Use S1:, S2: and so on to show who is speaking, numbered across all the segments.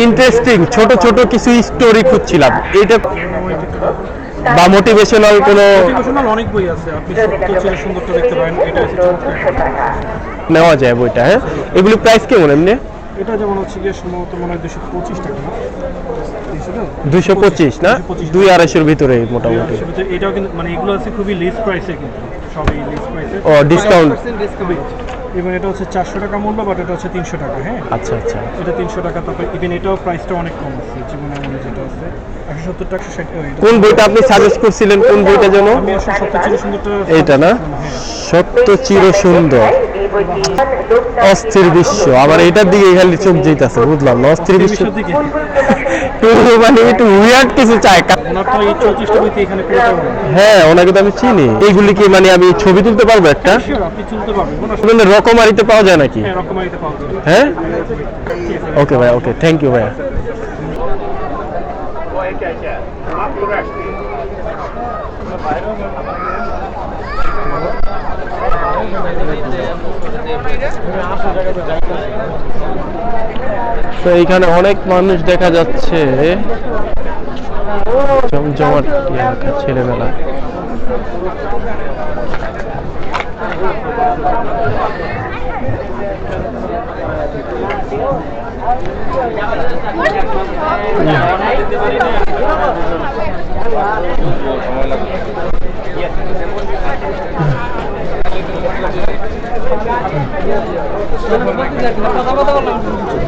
S1: Interesting ছোট ছোট কিছু স্টোরি খুঁজছিলাম, এটা বা মোটিভেশনাল কোনো
S2: অনেক বই আছে, আপনি সত্য চির সুন্দরটা দেখতে পারেন, এটা হচ্ছে চমৎকার।
S1: নেওয়া যায় বইটা। হ্যাঁ, এগুলি প্রাইস কেমন এমনি?
S2: এটা যেমন হচ্ছে গিয়ে সম্ভবত মনে হয় 225 টাকা না?
S1: 225 না, 200-250 ভিতরে মোটামুটি।
S2: এটাও কিন্তু মানে এগুলো আছে খুবই লিস্ট প্রাইসে, কিন্তু সবই লিস্ট প্রাইসে।
S1: ও ডিসকাউন্ট।
S2: এবং এটা হচ্ছে 400 টাকা মূল্য, বাট এটা হচ্ছে 300 টাকা। হ্যাঁ
S1: আচ্ছা আচ্ছা,
S2: এটা 300 টাকা। তারপরে ইভেন এটাও প্রাইসটা অনেক কম আছে, জীবনের মনে যেটা আছে 170 টাকা 160।
S1: কোন বইটা আপনি সাজেস্ট করছিলেন, কোন বইটা যেন?
S2: আমি আসলে সত্য চির সুন্দরটা।
S1: এইটা না, সত্য চির সুন্দর অস্থির বিশ্ব। আবার এটার দিকে খালি চোখ যেতেছে, বুঝলাম না। অস্থির বিশ্ব
S2: দিকে
S1: মানে একটু উইয়ার্ড কিছু চাই।
S2: ওনার তো এই 34টা বইতে এখানে পুরোটা ওনার।
S1: হ্যাঁ, ওনাকে তো আমি চিনি। এইগুলি কি মানে আমি ছবি তুলতে পারবো একটা?
S2: শিওর, আপনি তুলতে পারবেন। কোনো
S1: রকমারিতে পাওয়া যায় নাকি?
S2: হ্যাঁ, রকমারিতে পাওয়া যায়।
S1: হ্যাঁ, ওকে ভাই, ওকে, থ্যাংক ইউ ভাইয়া। তো এইখানে অনেক মানুষ দেখা যাচ্ছে, জমজমাট এলাকা, ছেলেমেলা।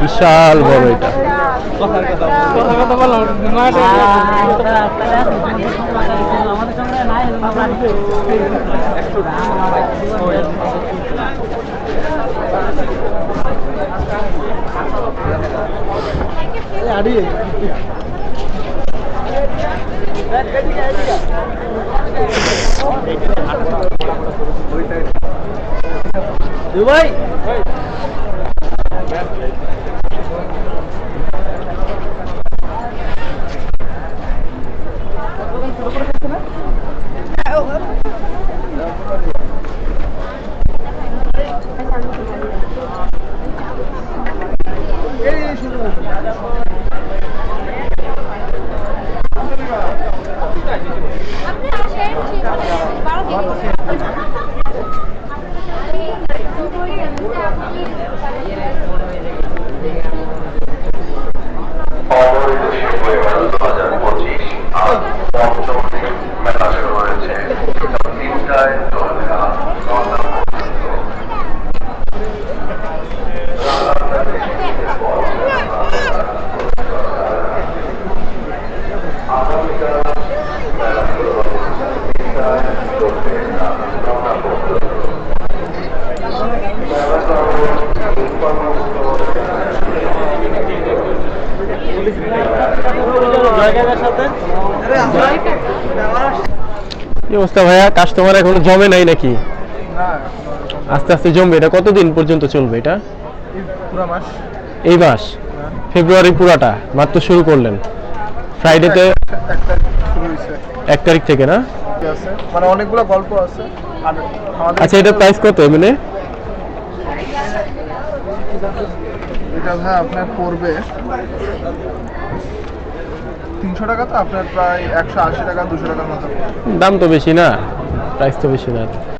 S1: বিশাল বড় এটা।
S3: দুবাই
S1: কি অবস্থা ভাইয়া, কাস্টমার এখনো জমে নাই নাকি? আস্তে আস্তে জমবে। এটা কতদিন পর্যন্ত চলবে এটা?
S2: পুরো মাস।
S1: এই মাস ফেব্রুয়ারি পুরাটা মাত্র শুরু করলেন, ফ্রাইডেতে 1 তারিখ থেকে না?
S2: মানে অনেকগুলো গল্প আছে।
S1: আচ্ছা, এটা প্রাইস কত মানে?
S2: এটা ভাই আপনার পড়বে 300 টাকা, তো আপনার প্রায় 180 টাকা 200 টাকার মতো।
S1: দাম তো বেশি না, প্রাইস তো বেশি না।